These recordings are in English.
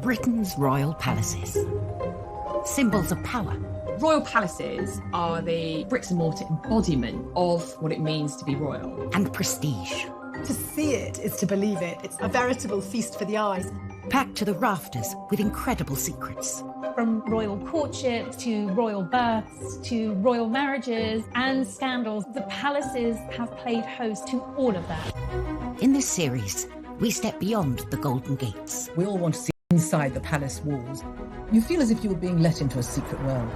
Britain's royal palaces. Symbols of power. Royal palaces are the bricks and mortar embodiment of what it means to be royal. And prestige. To see it is to believe it. It's a veritable feast for the eyes. Packed to the rafters with incredible secrets. From royal courtships to royal births to royal marriages and scandals, the palaces have played host to all of that. In this series, we step beyond the Golden Gates. We all want to see inside the palace walls. You feel as if you were being let into a secret world.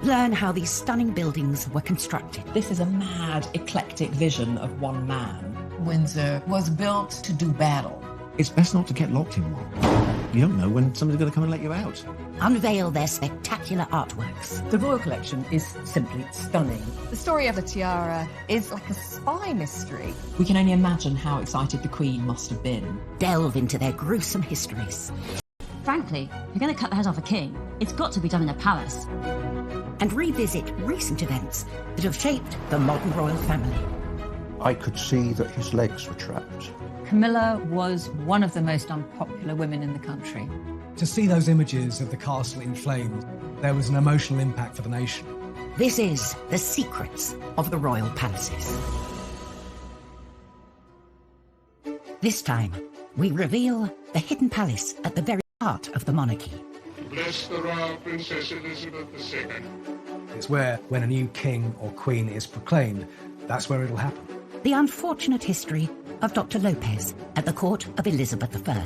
Learn how these stunning buildings were constructed. This is a mad, eclectic vision of one man. Windsor was built to do battle. It's best not to get locked in one. You don't know when somebody's going to come and let you out. Unveil their spectacular artworks. The Royal Collection is simply stunning. The story of the tiara is like a spy mystery. We can only imagine how excited the Queen must have been. Delve into their gruesome histories. Frankly, if you're going to cut the head off a king, it's got to be done in a palace. And revisit recent events that have shaped the modern royal family. I could see that his legs were trapped. Camilla was one of the most unpopular women in the country. To see those images of the castle in flames, there was an emotional impact for the nation. This is The Secrets of the Royal Palaces. This time, we reveal the hidden palace at the very heart of the monarchy. Bless the royal Princess Elizabeth II. It's where, when a new king or queen is proclaimed, that's where it'll happen. The unfortunate history of Dr. Lopez at the court of Elizabeth I.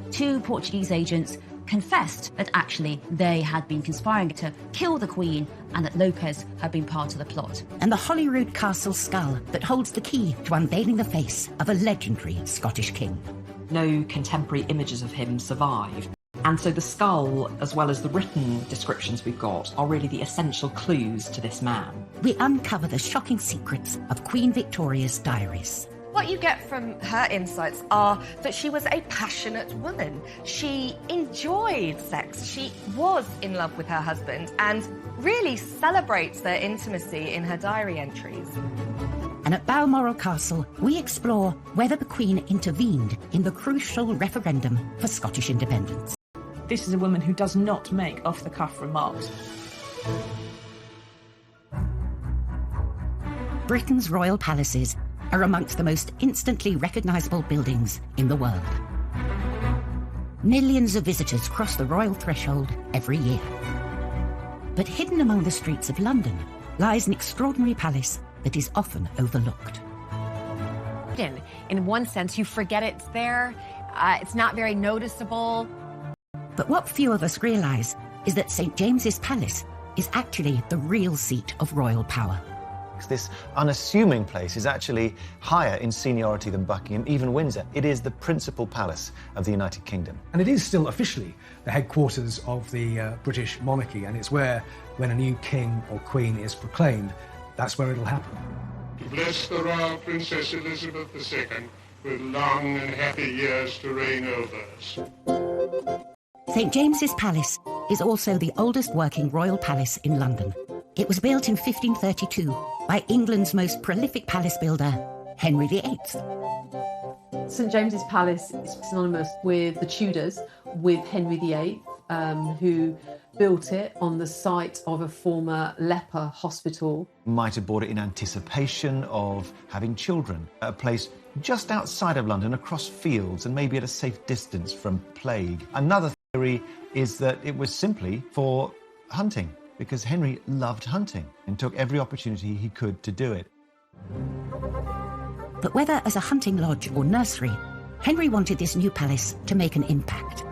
Two Portuguese agents confessed that actually they had been conspiring to kill the Queen and that Lopez had been part of the plot. And the Holyrood Castle skull that holds the key to unveiling the face of a legendary Scottish king. No contemporary images of him survive. And so the skull, as well as the written descriptions we've got, are really the essential clues to this man. We uncover the shocking secrets of Queen Victoria's diaries. What you get from her insights are that she was a passionate woman. She enjoyed sex. She was in love with her husband and really celebrates their intimacy in her diary entries. And at Balmoral Castle, we explore whether the Queen intervened in the crucial referendum for Scottish independence. This is a woman who does not make off-the-cuff remarks. Britain's royal palaces are amongst the most instantly recognisable buildings in the world. Millions of visitors cross the royal threshold every year. But hidden among the streets of London lies an extraordinary palace that is often overlooked. In one sense, you forget it's there. It's not very noticeable. But what few of us realise is that St James's Palace is actually the real seat of royal power. This unassuming place is actually higher in seniority than Buckingham, even Windsor. It is the principal palace of the United Kingdom. And it is still officially the headquarters of the British monarchy, and it's where, when a new king or queen is proclaimed, that's where it'll happen. To bless the royal Princess Elizabeth II with long and happy years to reign over us. St James's Palace is also the oldest working royal palace in London. It was built in 1532 by England's most prolific palace builder, Henry VIII. St James's Palace is synonymous with the Tudors, with Henry VIII, who built it on the site of a former leper hospital. Might have bought it in anticipation of having children at a place just outside of London, across fields and maybe at a safe distance from plague. Another theory is that it was simply for hunting, because Henry loved hunting and took every opportunity he could to do it. But whether as a hunting lodge or nursery, Henry wanted this new palace to make an impact.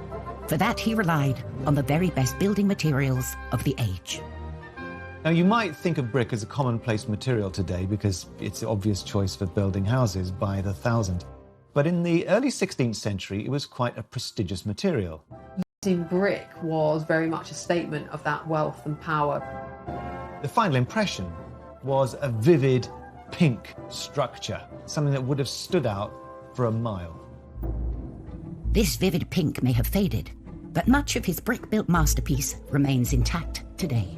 For that, he relied on the very best building materials of the age. Now, you might think of brick as a commonplace material today because it's the obvious choice for building houses by the thousand. But in the early 16th century, it was quite a prestigious material. Using brick was very much a statement of that wealth and power. The final impression was a vivid pink structure, something that would have stood out for a mile. This vivid pink may have faded, but much of his brick-built masterpiece remains intact today.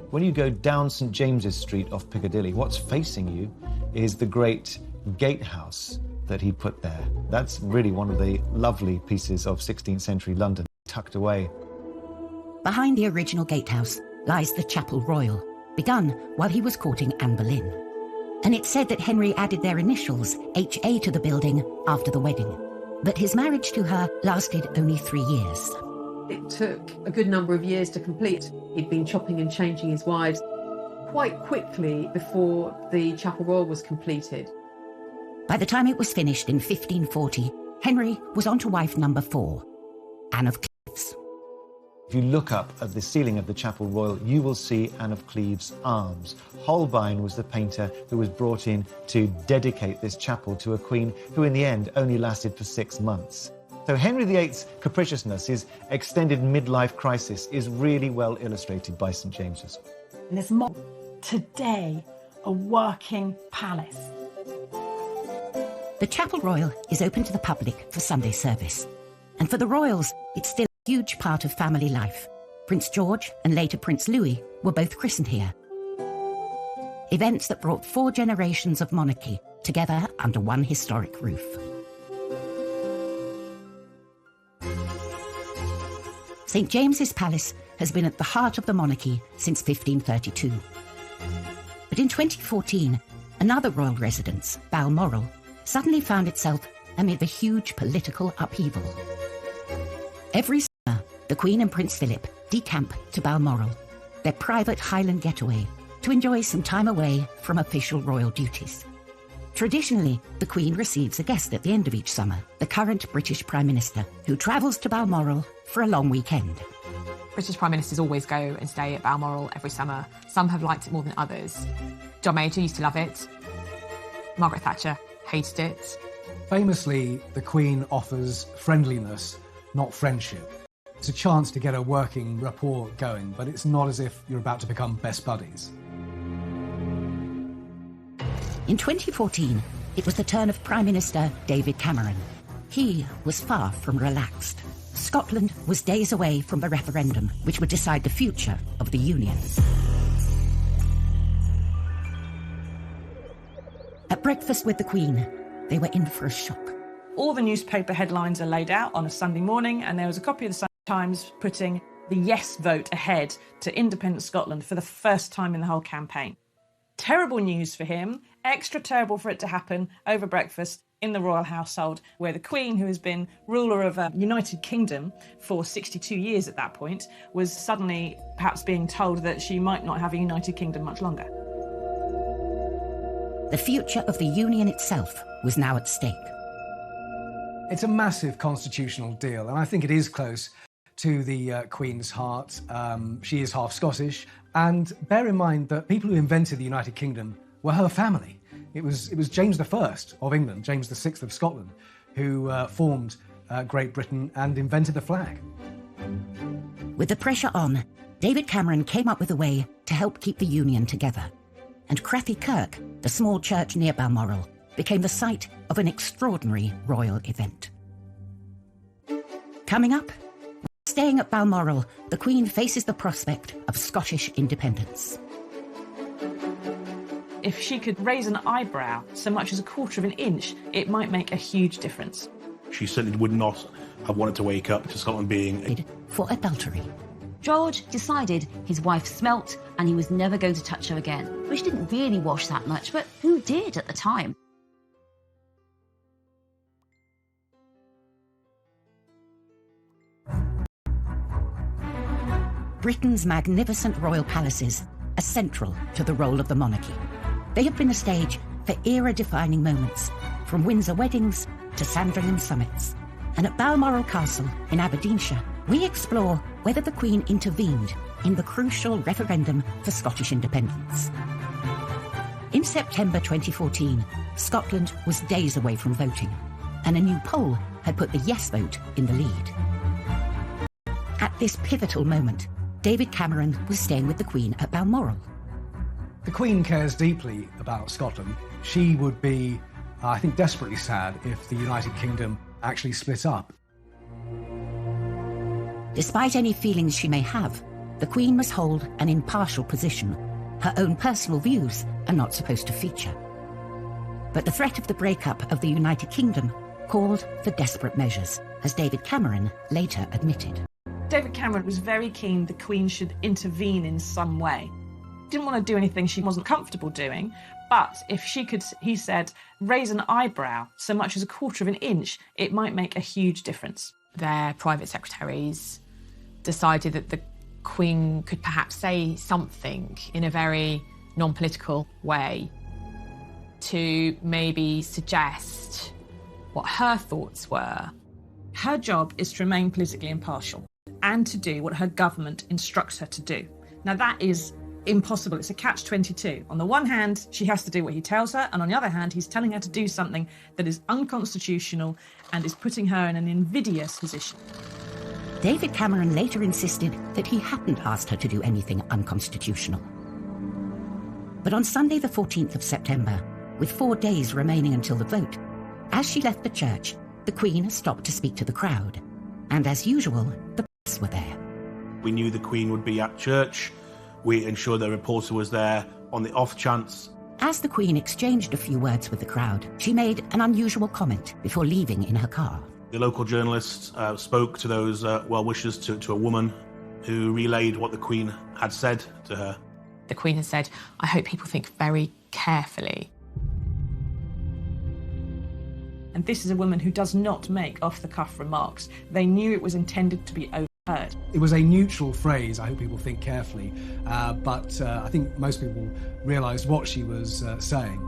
When you go down St James's Street off Piccadilly, what's facing you is the great gatehouse that he put there. That's really one of the lovely pieces of 16th century London. tucked away. Behind the original gatehouse lies the Chapel Royal, begun while he was courting Anne Boleyn. And it's said that Henry added their initials, HA, to the building after the wedding. But his marriage to her lasted only 3 years. It took a good number of years to complete. He'd been chopping and changing his wives quite quickly before the Chapel Royal was completed. By the time it was finished in 1540, Henry was on to wife number 4, Anne of Cleves. If you look up at the ceiling of the Chapel Royal, you will see Anne of Cleves' arms. Holbein was the painter who was brought in to dedicate this chapel to a queen who in the end only lasted for 6 months. So Henry VIII's capriciousness, his extended midlife crisis, is really well illustrated by St James's. And there's more. Today, a working palace. The Chapel Royal is open to the public for Sunday service. And for the royals, it's still a huge part of family life. Prince George and later Prince Louis were both christened here. Events that brought 4 generations of monarchy together under one historic roof. St James's Palace has been at the heart of the monarchy since 1532. But in 2014, another royal residence, Balmoral, suddenly found itself amid a huge political upheaval. Every summer, the Queen and Prince Philip decamp to Balmoral, their private Highland getaway, to enjoy some time away from official royal duties. Traditionally, the Queen receives a guest at the end of each summer, the current British Prime Minister, who travels to Balmoral for a long weekend. British Prime Ministers always go and stay at Balmoral every summer. Some have liked it more than others. John Major used to love it. Margaret Thatcher hated it. Famously, the Queen offers friendliness, not friendship. It's a chance to get a working rapport going, but it's not as if you're about to become best buddies. In 2014, it was the turn of Prime Minister David Cameron. He was far from relaxed. Scotland was days away from the referendum, which would decide the future of the Union. At breakfast with the Queen, they were in for a shock. All the newspaper headlines are laid out on a Sunday morning, and there was a copy of the Sunday Times putting the yes vote ahead to independent Scotland for the first time in the whole campaign. Terrible news for him, extra terrible for it to happen over breakfast in the royal household, where the Queen, who has been ruler of a United Kingdom for 62 years at that point, was suddenly perhaps being told that she might not have a United Kingdom much longer. The future of the Union itself was now at stake. It's a massive constitutional deal, and I think it is close to the Queen's heart. She is half Scottish, and bear in mind that people who invented the United Kingdom were her family. It was James I of England, James VI of Scotland, who formed Great Britain and invented the flag. With the pressure on, David Cameron came up with a way to help keep the Union together. And Crathy Kirk, the small church near Balmoral, became the site of an extraordinary royal event. Coming up, staying at Balmoral, the Queen faces the prospect of Scottish independence. If she could raise an eyebrow so much as a quarter of an inch, it might make a huge difference. She certainly would not have wanted to wake up to Scotland being... For adultery. George decided his wife smelt and he was never going to touch her again, which didn't really wash that much, but who did at the time? Britain's magnificent royal palaces are central to the role of the monarchy. They have been a stage for era-defining moments, from Windsor weddings to Sandringham summits. And at Balmoral Castle in Aberdeenshire, we explore whether the Queen intervened in the crucial referendum for Scottish independence. In September 2014, Scotland was days away from voting, and a new poll had put the yes vote in the lead. At this pivotal moment, David Cameron was staying with the Queen at Balmoral. The Queen cares deeply about Scotland. She would be, I think, desperately sad if the United Kingdom actually split up. Despite any feelings she may have, the Queen must hold an impartial position. Her own personal views are not supposed to feature. But the threat of the breakup of the United Kingdom called for desperate measures, as David Cameron later admitted. David Cameron was very keen the Queen should intervene in some way. Didn't want to do anything she wasn't comfortable doing, but if she could, he said, raise an eyebrow so much as a quarter of an inch, it might make a huge difference. Their private secretaries decided that the Queen could perhaps say something in a very non-political way to maybe suggest what her thoughts were. Her job is to remain politically impartial and to do what her government instructs her to do. Now that is impossible. It's a catch-22. On the one hand, she has to do what he tells her, and on the other hand, he's telling her to do something that is unconstitutional and is putting her in an invidious position. David Cameron later insisted that he hadn't asked her to do anything unconstitutional. But on Sunday the 14th of September, with 4 days remaining until the vote, as she left the church, the Queen stopped to speak to the crowd. And as usual, the press were there. We knew the Queen would be at church. We ensured the reporter was there on the off chance. As the Queen exchanged a few words with the crowd, she made an unusual comment before leaving in her car. The local journalist spoke to those well-wishers to a woman who relayed what the Queen had said to her. The Queen has said, "I hope people think very carefully." And this is a woman who does not make off-the-cuff remarks. They knew it was intended to be overheard. It was a neutral phrase, I hope people think carefully, but I think most people realised what she was saying.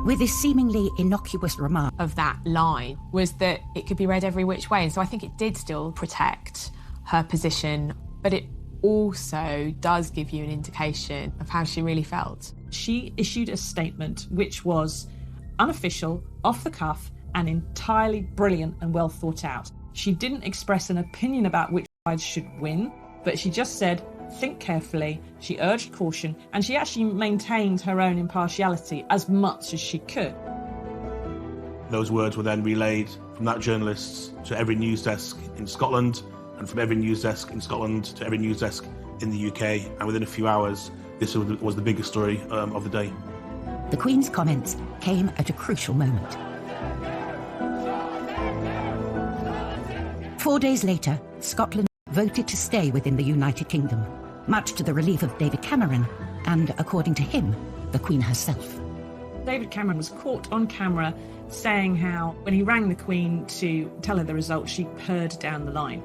With this seemingly innocuous remark of that line was that it could be read every which way. And so I think it did still protect her position, but it also does give you an indication of how she really felt. She issued a statement which was unofficial, off the cuff, and entirely brilliant and well thought out. She didn't express an opinion about which side should win, but she just said, think carefully. She urged caution, and she actually maintained her own impartiality as much as she could. Those words were then relayed from that journalist to every news desk in Scotland, and from every news desk in Scotland to every news desk in the UK, and within a few hours, this was the biggest story of the day. The Queen's comments came at a crucial moment. 4 days later, Scotland voted to stay within the United Kingdom, much to the relief of David Cameron and, according to him, the Queen herself. David Cameron was caught on camera saying how, when he rang the Queen to tell her the result, she purred down the line.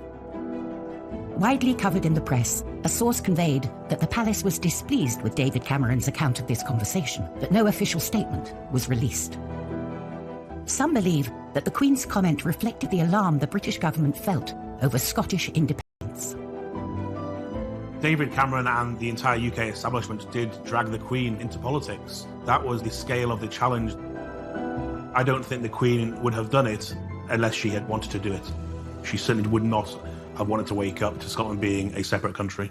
Widely covered in the press, a source conveyed that the palace was displeased with David Cameron's account of this conversation, but no official statement was released. Some believe that the Queen's comment reflected the alarm the British government felt over Scottish independence. David Cameron and the entire UK establishment did drag the Queen into politics. That was the scale of the challenge. I don't think the Queen would have done it unless she had wanted to do it. She certainly would not have wanted to wake up to Scotland being a separate country.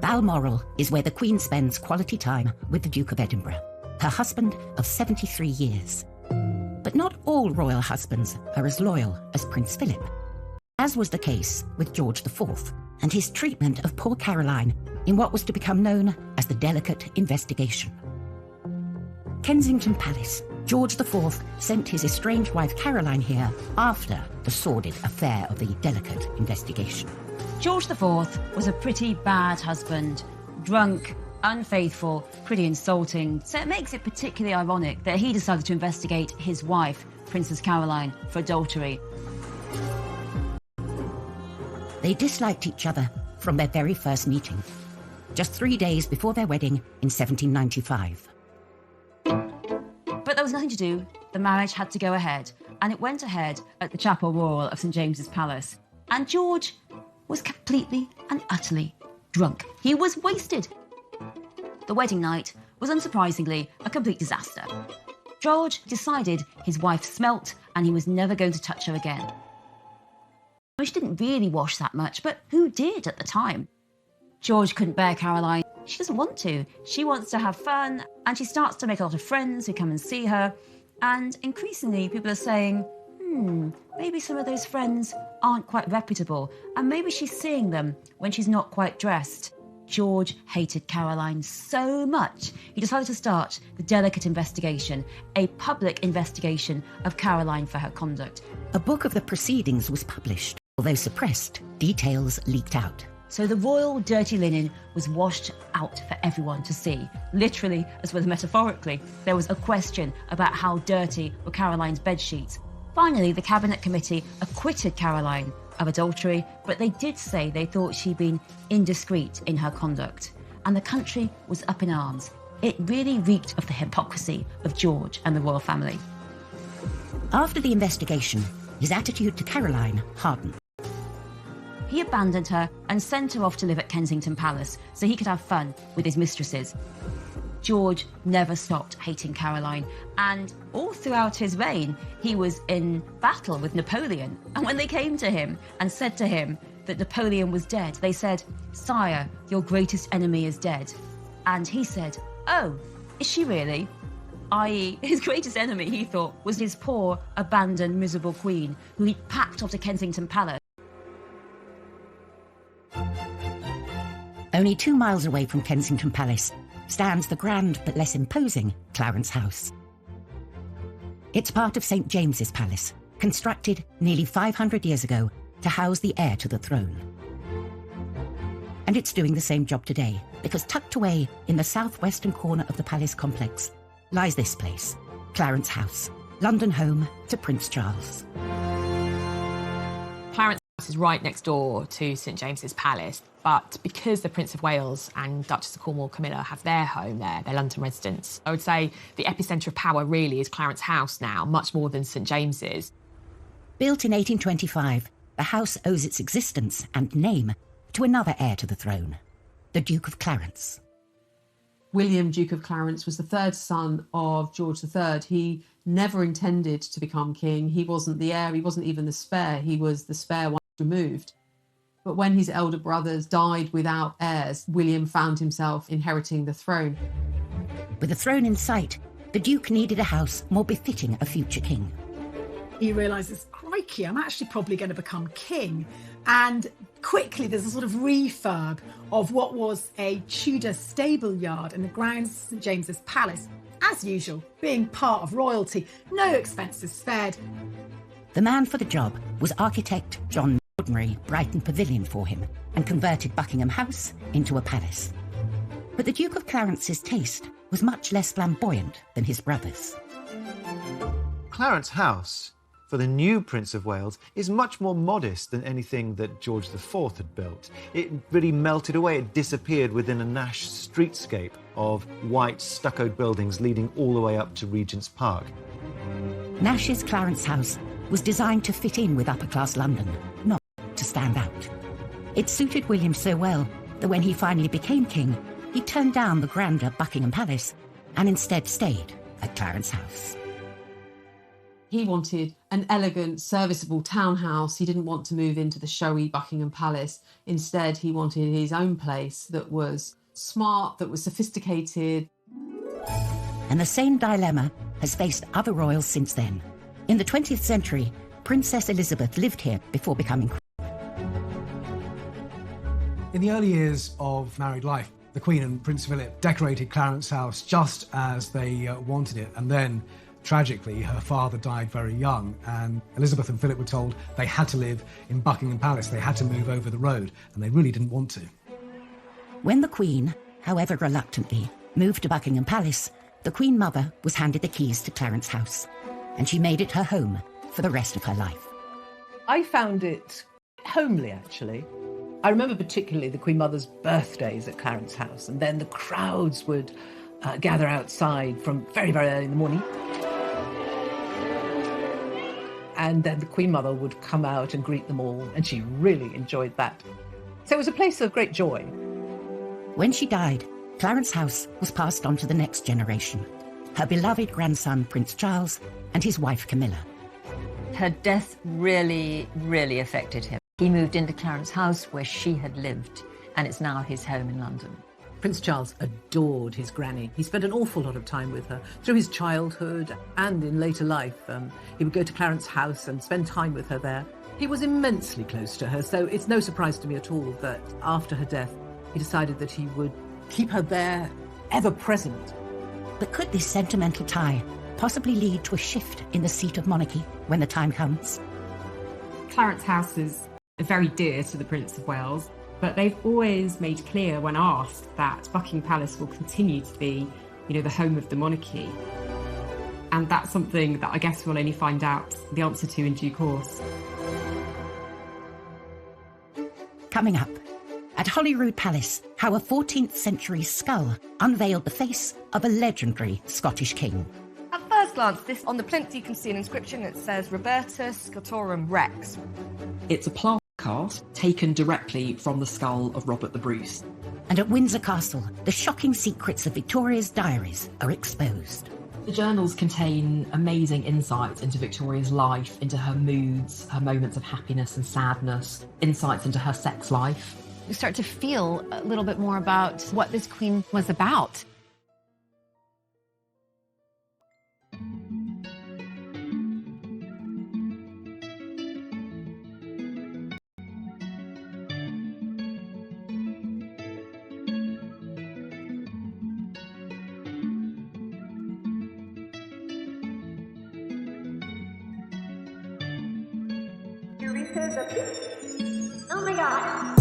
Balmoral is where the Queen spends quality time with the Duke of Edinburgh, her husband of 73 years. But not all royal husbands are as loyal as Prince Philip, as was the case with George IV and his treatment of poor Caroline in what was to become known as the Delicate Investigation. Kensington Palace. George IV sent his estranged wife Caroline here after the sordid affair of the Delicate Investigation. George IV was a pretty bad husband, drunk, unfaithful, pretty insulting, so it makes it particularly ironic that he decided to investigate his wife, Princess Caroline, for adultery. They disliked each other from their very first meeting, just 3 days before their wedding in 1795. But there was nothing to do. The marriage had to go ahead, and it went ahead at the Chapel Royal of St James's Palace. And George was completely and utterly drunk. He was wasted. The wedding night was unsurprisingly a complete disaster. George decided his wife smelt and he was never going to touch her again. She didn't really wash that much, but who did at the time? George couldn't bear Caroline. She doesn't want to. She wants to have fun, and she starts to make a lot of friends who come and see her. And increasingly, people are saying, maybe some of those friends aren't quite reputable, and maybe she's seeing them when she's not quite dressed. George hated Caroline so much, he decided to start the Delicate Investigation, a public investigation of Caroline for her conduct. A book of the proceedings was published. Although suppressed, details leaked out. So the royal dirty linen was washed out for everyone to see. Literally, as well as metaphorically, there was a question about how dirty were Caroline's bedsheets. Finally, the Cabinet Committee acquitted Caroline of adultery, but they did say they thought she'd been indiscreet in her conduct. And the country was up in arms. It really reeked of the hypocrisy of George and the royal family. After the investigation, his attitude to Caroline hardened. He abandoned her and sent her off to live at Kensington Palace so he could have fun with his mistresses. George never stopped hating Caroline, and all throughout his reign, he was in battle with Napoleon. And when they came to him and said to him that Napoleon was dead, they said, "Sire, your greatest enemy is dead." And he said, "Oh, is she really?" i.e. his greatest enemy, he thought, was his poor, abandoned, miserable queen, who he'd packed off to Kensington Palace. Only 2 miles away from Kensington Palace stands the grand but less imposing Clarence House. It's part of St James's Palace, constructed nearly 500 years ago to house the heir to the throne. And it's doing the same job today, because tucked away in the southwestern corner of the palace complex lies this place, Clarence House, London home to Prince Charles. Clarence House is right next door to St James's Palace, but because the Prince of Wales and Duchess of Cornwall Camilla have their home there, their London residence, I would say the epicentre of power really is Clarence House now, much more than St James's. Built in 1825, the house owes its existence and name to another heir to the throne, the Duke of Clarence. William, Duke of Clarence, was the third son of George III. He never intended to become king. He wasn't the heir, he wasn't even the spare, he was the spare one removed. But when his elder brothers died without heirs, William found himself inheriting the throne. With the throne in sight, the Duke needed a house more befitting a future king. He realises, crikey, I'm actually probably going to become king. And quickly there's a sort of refurb of what was a Tudor stable yard in the grounds of St James's Palace. As usual, being part of royalty, no expenses spared. The man for the job was architect John Ordinary Brighton Pavilion for him and converted Buckingham House into a palace. But the Duke of Clarence's taste was much less flamboyant than his brother's. Clarence House, for the new Prince of Wales, is much more modest than anything that George IV had built. It really melted away, it disappeared within a Nash streetscape of white stuccoed buildings leading all the way up to Regent's Park. Nash's Clarence House was designed to fit in with upper-class London, not to stand out. It suited William so well that when he finally became king, he turned down the grander Buckingham Palace and instead stayed at Clarence House. He wanted an elegant, serviceable townhouse. He didn't want to move into the showy Buckingham Palace. Instead, he wanted his own place that was smart, that was sophisticated. And the same dilemma has faced other royals since then. In the 20th century, Princess Elizabeth lived here before becoming queen. In the early years of married life, the Queen and Prince Philip decorated Clarence House just as they wanted it, and then tragically, her father died very young, and Elizabeth and Philip were told they had to live in Buckingham Palace. They had to move over the road, and they really didn't want to. When the Queen, however reluctantly, moved to Buckingham Palace, the Queen Mother was handed the keys to Clarence House, and she made it her home for the rest of her life. I found it homely, actually. I remember particularly the Queen Mother's birthdays at Clarence House, and then the crowds would gather outside from very, very early in the morning. And then the Queen Mother would come out and greet them all, and she really enjoyed that. So it was a place of great joy. When she died, Clarence House was passed on to the next generation, her beloved grandson Prince Charles and his wife Camilla. Her death really, really affected him. He moved into Clarence House where she had lived, and it's now his home in London. Prince Charles adored his granny. He spent an awful lot of time with her through his childhood and in later life. He would go to Clarence House and spend time with her there. He was immensely close to her, so it's no surprise to me at all that after her death, he decided that he would keep her there, ever present. But could this sentimental tie possibly lead to a shift in the seat of monarchy when the time comes? Clarence House is very dear to the Prince of Wales, but they've always made clear when asked that Buckingham Palace will continue to be, the home of the monarchy. And that's something that I guess we'll only find out the answer to in due course. Coming up, at Holyrood Palace, how a 14th century skull unveiled the face of a legendary Scottish king. At first glance, on the plinth you can see an inscription that says Robertus Scotorum Rex. It's a plaster cast taken directly from the skull of Robert the Bruce. And at Windsor Castle, the shocking secrets of Victoria's diaries are exposed. The journals contain amazing insights into Victoria's life, into her moods, her moments of happiness and sadness, insights into her sex life. You start to feel a little bit more about what this queen was about. Oh my god.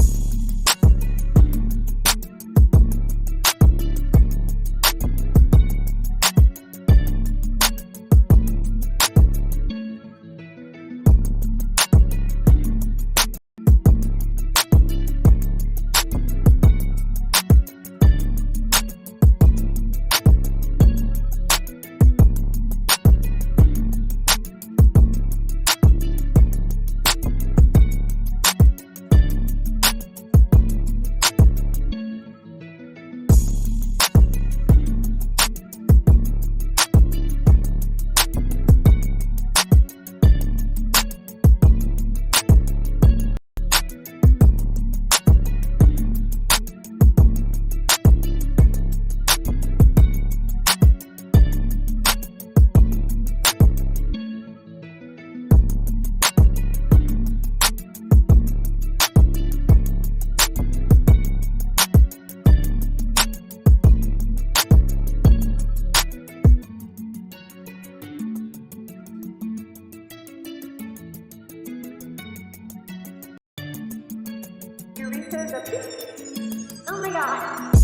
Oh my god.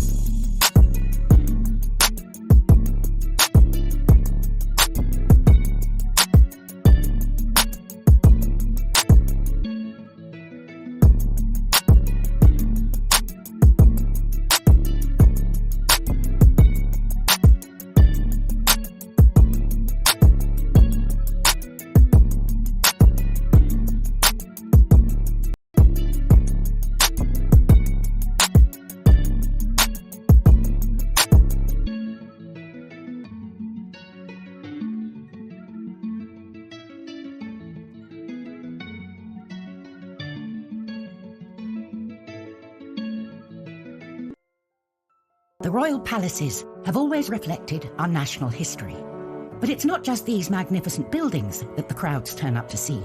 The royal palaces have always reflected our national history. But it's not just these magnificent buildings that the crowds turn up to see.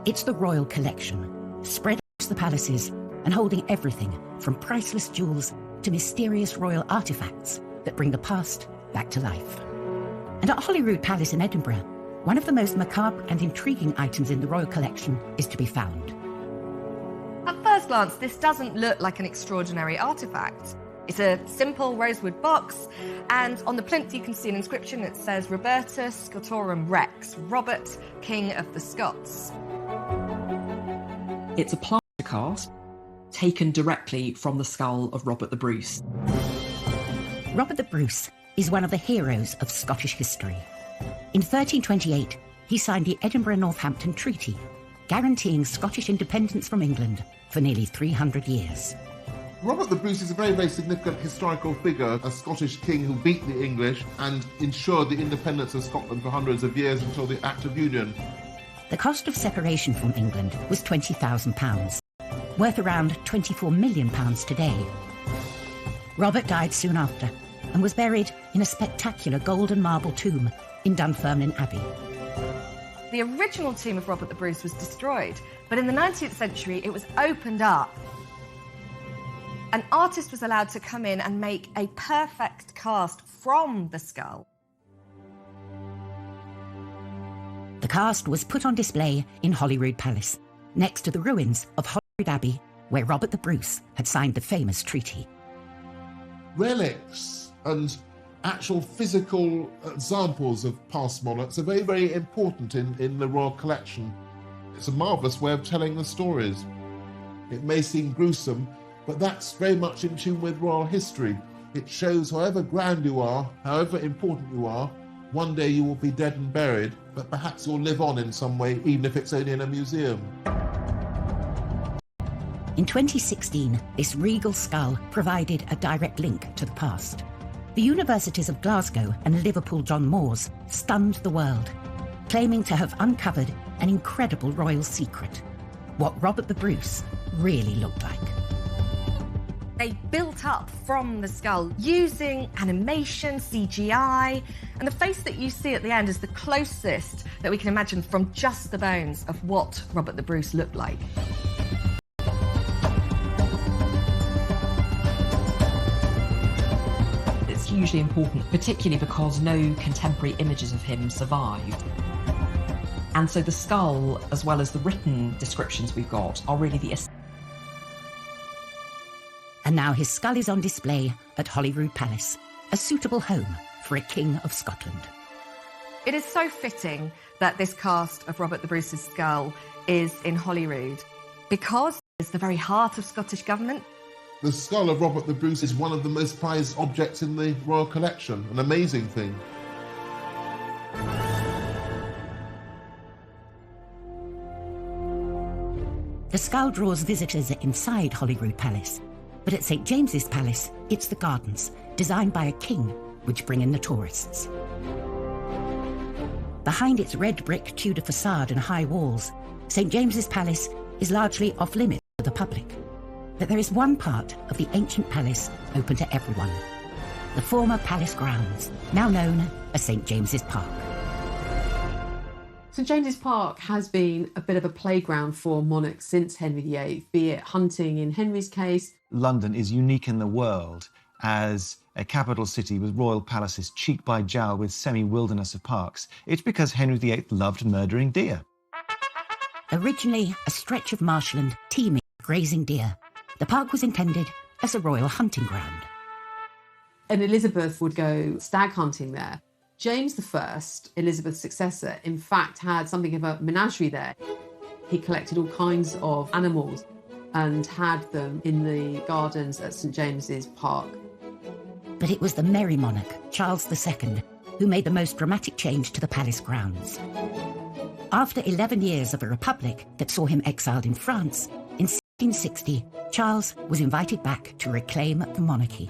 It's the royal collection, spread across the palaces and holding everything from priceless jewels to mysterious royal artifacts that bring the past back to life. And at Holyrood Palace in Edinburgh, one of the most macabre and intriguing items in the royal collection is to be found. At first glance, this doesn't look like an extraordinary artifact. It's a simple rosewood box, and on the plinth you can see an inscription that says Robertus Scotorum Rex, Robert, King of the Scots. It's a plaster cast taken directly from the skull of Robert the Bruce. Robert the Bruce is one of the heroes of Scottish history. In 1328, he signed the Edinburgh-Northampton Treaty, guaranteeing Scottish independence from England for nearly 300 years. Robert the Bruce is a very, very significant historical figure, a Scottish king who beat the English and ensured the independence of Scotland for hundreds of years until the Act of Union. The cost of separation from England was £20,000, worth around £24 million today. Robert died soon after and was buried in a spectacular gold and marble tomb in Dunfermline Abbey. The original tomb of Robert the Bruce was destroyed, but in the 19th century it was opened up. An artist was allowed to come in and make a perfect cast from the skull. The cast was put on display in Holyrood Palace, next to the ruins of Holyrood Abbey, where Robert the Bruce had signed the famous treaty. Relics and actual physical examples of past monarchs are very, very important in the royal collection. It's a marvellous way of telling the stories. It may seem gruesome, but that's very much in tune with royal history. It shows however grand you are, however important you are, one day you will be dead and buried, but perhaps you'll live on in some way, even if it's only in a museum. In 2016, this regal skull provided a direct link to the past. The universities of Glasgow and Liverpool John Moores stunned the world, claiming to have uncovered an incredible royal secret, what Robert the Bruce really looked like. They built up from the skull using animation, CGI, and the face that you see at the end is the closest that we can imagine from just the bones of what Robert the Bruce looked like. It's hugely important, particularly because no contemporary images of him survived. And so the skull, as well as the written descriptions we've got, are really the And now his skull is on display at Holyrood Palace, a suitable home for a King of Scotland. It is so fitting that this cast of Robert the Bruce's skull is in Holyrood, because it's the very heart of Scottish government. The skull of Robert the Bruce is one of the most prized objects in the royal collection, an amazing thing. The skull draws visitors inside Holyrood Palace, but at St James's Palace, it's the gardens, designed by a king, which bring in the tourists. Behind its red brick Tudor facade and high walls, St James's Palace is largely off-limits to the public. But there is one part of the ancient palace open to everyone, the former palace grounds, now known as St James's Park. St James's Park has been a bit of a playground for monarchs since Henry VIII, be it hunting in Henry's case. London is unique in the world as a capital city with royal palaces cheek by jowl with semi-wilderness of parks. It's because Henry VIII loved murdering deer. Originally a stretch of marshland teeming with grazing deer, the park was intended as a royal hunting ground. And Elizabeth would go stag hunting there. James I, Elizabeth's successor, in fact had something of a menagerie there. He collected all kinds of animals and had them in the gardens at St James's Park. But it was the merry monarch, Charles II, who made the most dramatic change to the palace grounds. After 11 years of a republic that saw him exiled in France, in 1660, Charles was invited back to reclaim the monarchy.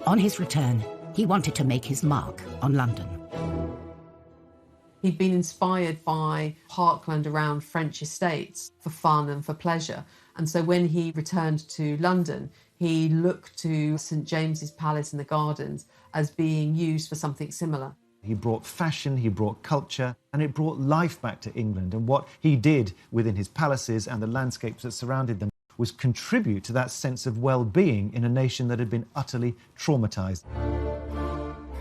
On his return, he wanted to make his mark on London. He'd been inspired by parkland around French estates for fun and for pleasure. And so when he returned to London, he looked to St James's Palace and the gardens as being used for something similar. He brought fashion, he brought culture, and it brought life back to England. And what he did within his palaces and the landscapes that surrounded them was contribute to that sense of well-being in a nation that had been utterly traumatised.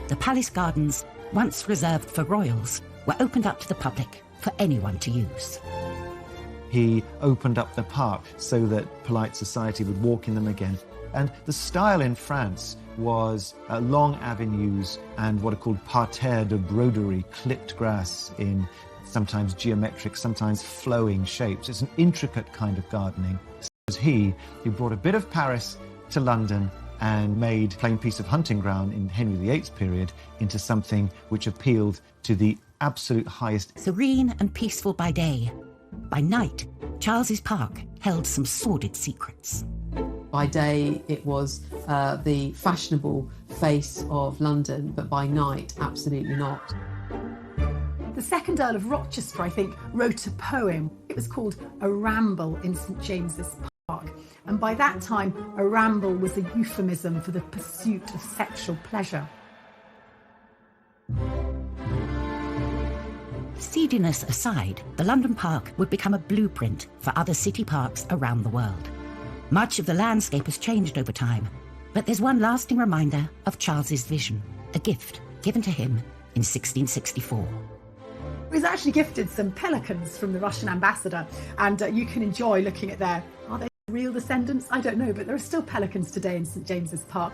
The palace gardens, once reserved for royals, were opened up to the public for anyone to use. He opened up the park so that polite society would walk in them again. And the style in France was long avenues and what are called parterres de broderie, clipped grass in sometimes geometric, sometimes flowing shapes. It's an intricate kind of gardening. So it was he who brought a bit of Paris to London and made plain piece of hunting ground in Henry VIII's period into something which appealed to the absolute highest. Serene and peaceful by day, by night, Charles's Park held some sordid secrets. By day, it was the fashionable face of London, but by night, absolutely not. The second Earl of Rochester, I think, wrote a poem. It was called A Ramble in St James's Park. And by that time, a ramble was a euphemism for the pursuit of sexual pleasure. Seediness aside, the London Park would become a blueprint for other city parks around the world. Much of the landscape has changed over time, but there's one lasting reminder of Charles's vision, a gift given to him in 1664. He was actually gifted some pelicans from the Russian ambassador, and you can enjoy looking at are they Real descendants? I don't know, but there are still pelicans today in St James's Park.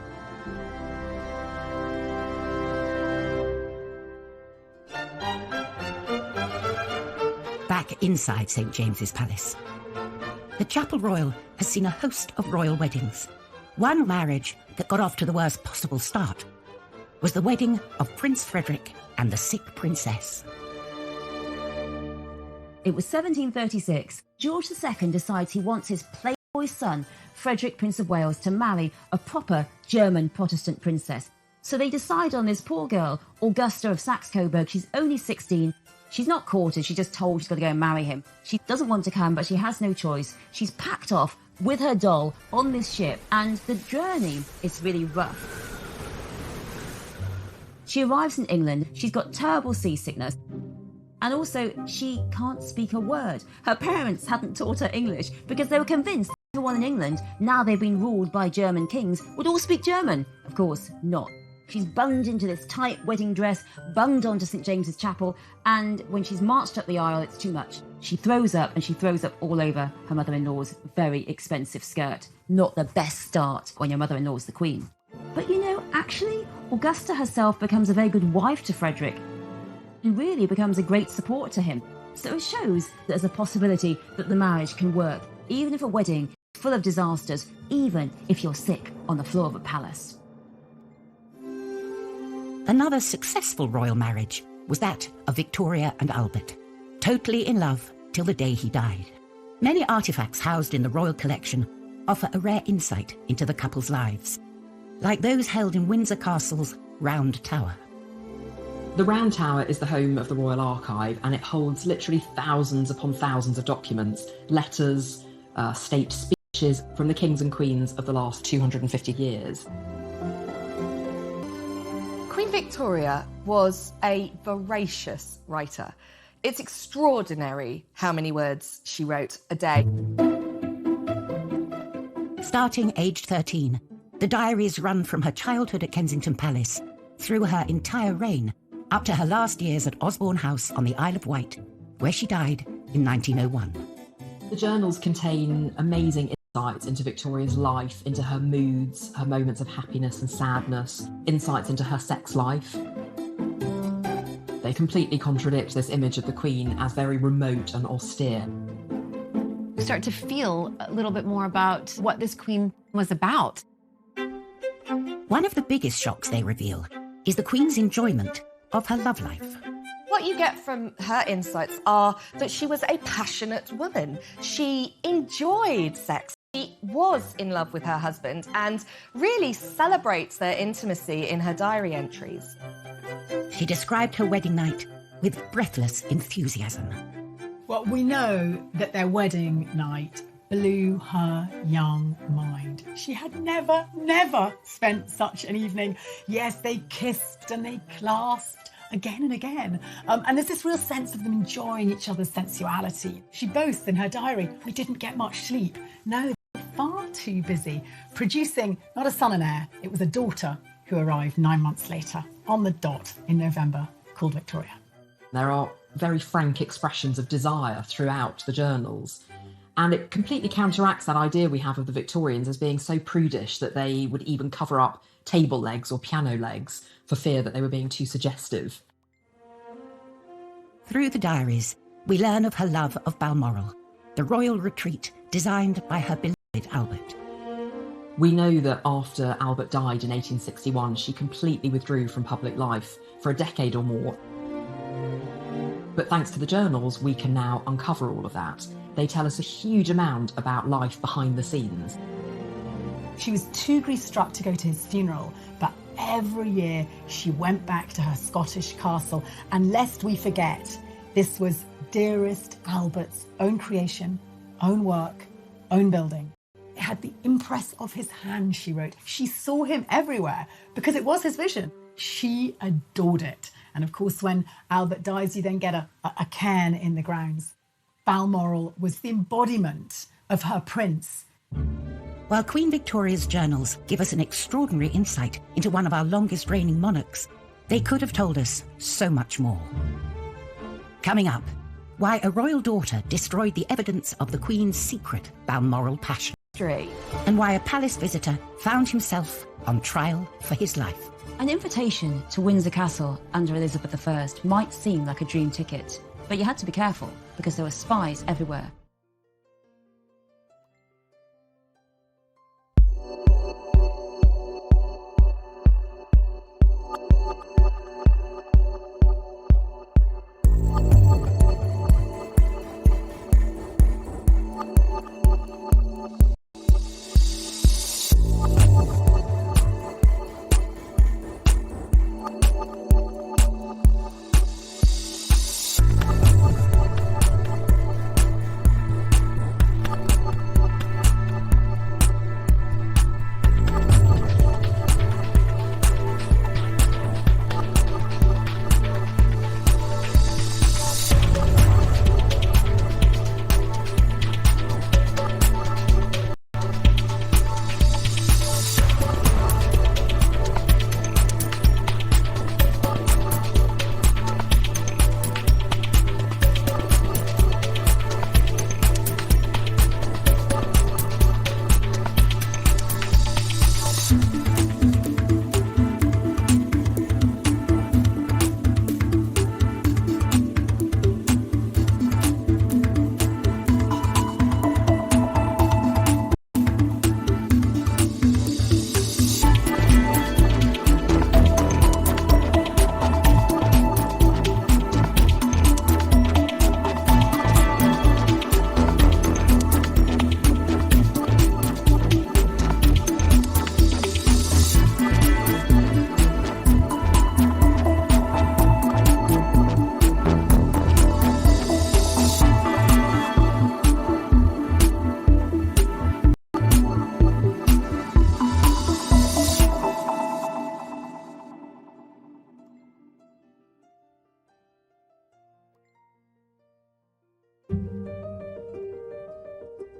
Back inside St James's Palace, the Chapel Royal has seen a host of royal weddings. One marriage that got off to the worst possible start was the wedding of Prince Frederick and the sick princess. It was 1736. George II decides he wants his playboy son, Frederick, Prince of Wales, to marry a proper German Protestant princess. So they decide on this poor girl, Augusta of Saxe-Coburg. She's only 16. She's not courted, she's just told she's got to go and marry him. She doesn't want to come, but she has no choice. She's packed off with her doll on this ship, and the journey is really rough. She arrives in England, she's got terrible seasickness, and also she can't speak a word. Her parents hadn't taught her English because they were convinced everyone in England, now they've been ruled by German kings, would all speak German. Of course not. She's bunged into this tight wedding dress, bunged onto St James's Chapel, and when she's marched up the aisle, it's too much. She throws up, and she throws up all over her mother-in-law's very expensive skirt. Not the best start when your mother-in-law's the Queen. But you know, actually, Augusta herself becomes a very good wife to Frederick, and really becomes a great support to him. So it shows that there's a possibility that the marriage can work, even if a wedding is full of disasters, even if you're sick on the floor of a palace. Another successful royal marriage was that of Victoria and Albert, totally in love till the day he died. Many artefacts housed in the royal collection offer a rare insight into the couple's lives, like those held in Windsor Castle's Round Tower. The Round Tower is the home of the Royal Archive, and it holds literally thousands upon thousands of documents, letters, state speeches from the kings and queens of the last 250 years. Queen Victoria was a voracious writer. It's extraordinary how many words she wrote a day. Starting aged 13, the diaries run from her childhood at Kensington Palace through her entire reign up to her last years at Osborne House on the Isle of Wight, where she died in 1901. The journals contain amazing insights into Victoria's life, into her moods, her moments of happiness and sadness, insights into her sex life. They completely contradict this image of the Queen as very remote and austere. You start to feel a little bit more about what this Queen was about. One of the biggest shocks they reveal is the Queen's enjoyment of her love life. What you get from her insights are that she was a passionate woman. She enjoyed sex. She was in love with her husband and really celebrates their intimacy in her diary entries. She described her wedding night with breathless enthusiasm. Well, we know that their wedding night blew her young mind. She had never spent such an evening. Yes, they kissed and they clasped again and again. And there's this real sense of them enjoying each other's sensuality. She boasts in her diary, we didn't get much sleep. No, they were far too busy producing not a son and heir, it was a daughter who arrived 9 months later on the dot in November, called Victoria. There are very frank expressions of desire throughout the journals. And it completely counteracts that idea we have of the Victorians as being so prudish that they would even cover up table legs or piano legs for fear that they were being too suggestive. Through the diaries, we learn of her love of Balmoral, the royal retreat designed by her beloved Albert. We know that after Albert died in 1861, she completely withdrew from public life for a decade or more. But thanks to the journals, we can now uncover all of that. They tell us a huge amount about life behind the scenes. She was too grief-struck to go to his funeral, but every year she went back to her Scottish castle. And lest we forget, this was dearest Albert's own creation, own work, own building. It had the impress of his hand, she wrote. She saw him everywhere because it was his vision. She adored it. And of course, when Albert dies, you then get a cairn in the grounds. Balmoral was the embodiment of her prince. While Queen Victoria's journals give us an extraordinary insight into one of our longest reigning monarchs, they could have told us so much more. Coming up, why a royal daughter destroyed the evidence of the Queen's secret Balmoral passion. history. And why a palace visitor found himself on trial for his life. An invitation to Windsor Castle under Elizabeth I might seem like a dream ticket, but you had to be careful because there were spies everywhere.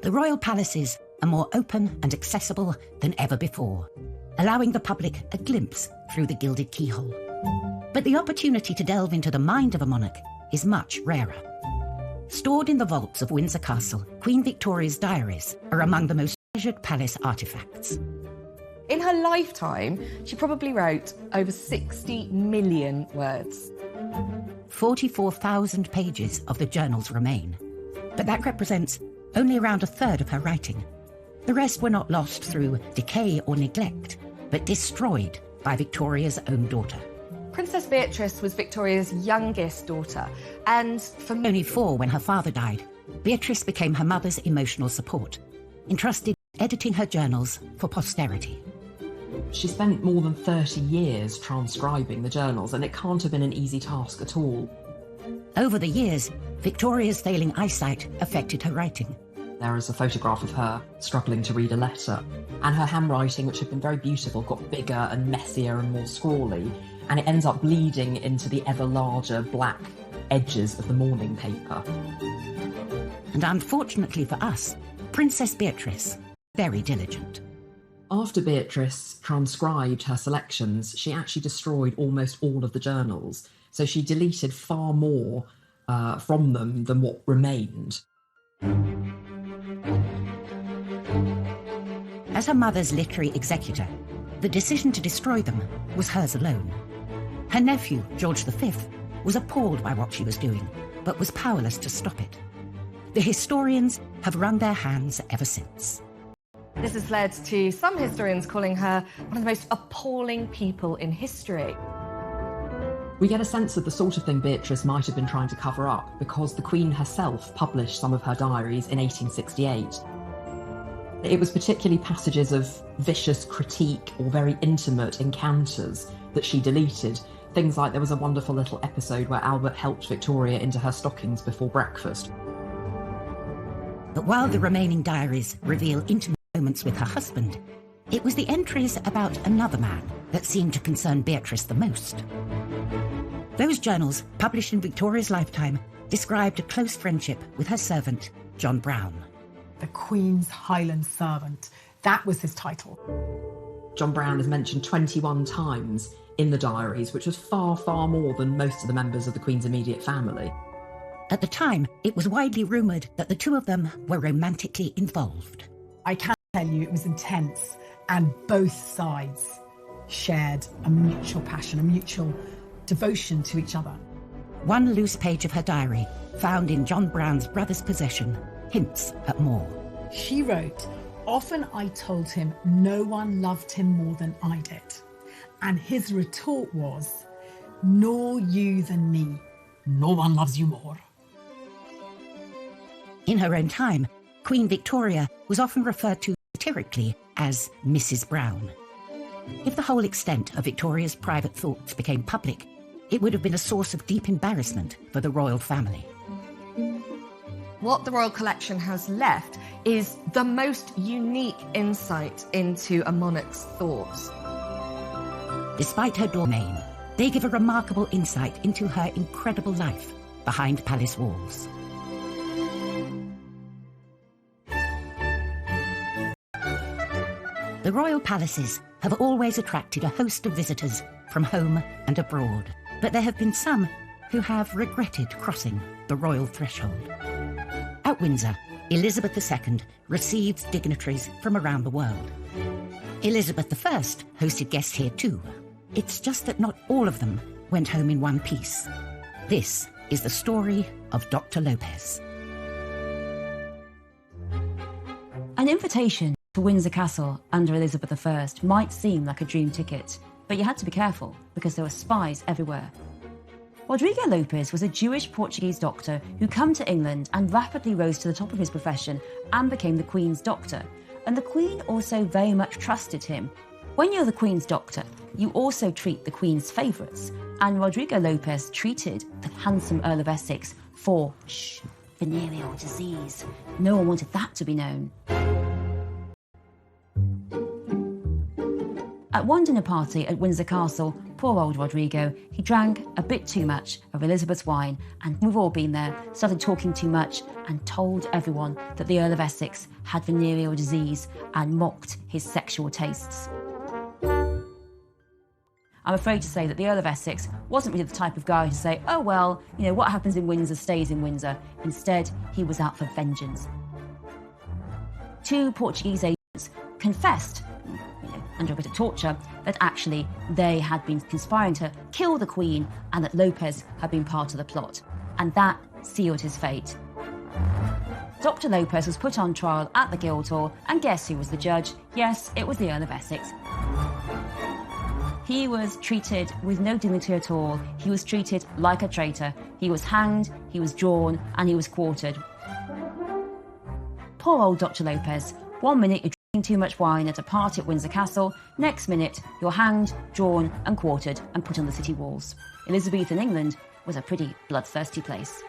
The royal palaces are more open and accessible than ever before, allowing the public a glimpse through the gilded keyhole. But the opportunity to delve into the mind of a monarch is much rarer. Stored in the vaults of Windsor Castle, Queen Victoria's diaries are among the most treasured palace artefacts. In her lifetime, she probably wrote over 60 million words. 44,000 pages of the journals remain, but that represents only around a third of her writing. The rest were not lost through decay or neglect, but destroyed by Victoria's own daughter. Princess Beatrice was Victoria's youngest daughter, and for only 4 when her father died, Beatrice became her mother's emotional support, entrusted editing her journals for posterity. She spent more than 30 years transcribing the journals, and it can't have been an easy task at all. Over the years, Victoria's failing eyesight affected her writing. There is a photograph of her struggling to read a letter, and her handwriting, which had been very beautiful, got bigger and messier and more scrawly, and it ends up bleeding into the ever larger black edges of the morning paper. And unfortunately for us, Princess Beatrice, very diligent. After Beatrice transcribed her selections, she actually destroyed almost all of the journals, so she deleted far more from them than what remained. As her mother's literary executor, the decision to destroy them was hers alone. Her nephew, George V, was appalled by what she was doing, but was powerless to stop it. The historians have wrung their hands ever since. this has led to some historians calling her one of the most appalling people in history. We get a sense of the sort of thing Beatrice might have been trying to cover up because the Queen herself published some of her diaries in 1868. It was particularly passages of vicious critique or very intimate encounters that she deleted. Things like there was a wonderful little episode where Albert helped Victoria into her stockings before breakfast. But while the remaining diaries reveal intimate moments with her husband, it was the entries about another man that seemed to concern Beatrice the most. Those journals, published in Victoria's lifetime, described a close friendship with her servant, John Brown. The Queen's Highland Servant. That was his title. John Brown is mentioned 21 times in the diaries, which was far, far more than most of the members of the Queen's immediate family. At the time, it was widely rumoured that the two of them were romantically involved. I can't tell you, it was intense, and both sides shared a mutual passion, a mutual devotion to each other. One loose page of her diary, found in John Brown's brother's possession, hints at more. She wrote, "Often I told him no one loved him more than I did. And his retort was, nor you than me. No one loves you more." In her own time, Queen Victoria was often referred to satirically as Mrs. Brown. If the whole extent of Victoria's private thoughts became public, it would have been a source of deep embarrassment for the royal family. What the Royal Collection has left is the most unique insight into a monarch's thoughts. Despite her domain, they give a remarkable insight into her incredible life behind palace walls. The royal palaces have always attracted a host of visitors from home and abroad, but there have been some who have regretted crossing the royal threshold. At Windsor, Elizabeth II receives dignitaries from around the world. Elizabeth I hosted guests here too. It's just that not all of them went home in one piece. This is the story of Dr. Lopez. An invitation to Windsor Castle under Elizabeth I might seem like a dream ticket, but you had to be careful because there were spies everywhere. Rodrigo Lopez was a Jewish Portuguese doctor who came to England and rapidly rose to the top of his profession and became the Queen's doctor. And the Queen also very much trusted him. When you're the Queen's doctor, you also treat the Queen's favourites. And Rodrigo Lopez treated the handsome Earl of Essex for venereal disease. No one wanted that to be known. At one dinner party at Windsor Castle, poor old Rodrigo, he drank a bit too much of Elizabeth's wine, and we've all been there, started talking too much and told everyone that the Earl of Essex had venereal disease and mocked his sexual tastes. I'm afraid to say that the Earl of Essex wasn't really the type of guy to say, oh well, what happens in Windsor stays in Windsor. Instead, he was out for vengeance. 2 Portuguese agents confessed, under a bit of torture, that actually they had been conspiring to kill the Queen and that Lopez had been part of the plot. And that sealed his fate. Dr. Lopez was put on trial at the Guildhall, and guess who was the judge? Yes, it was the Earl of Essex. He was treated with no dignity at all. He was treated like a traitor. He was hanged, he was drawn, and he was quartered. Poor old Dr. Lopez. 1 minute you're drinking too much wine at a party at Windsor Castle, next minute you're hanged, drawn, and quartered and put on the city walls. Elizabethan England was a pretty bloodthirsty place.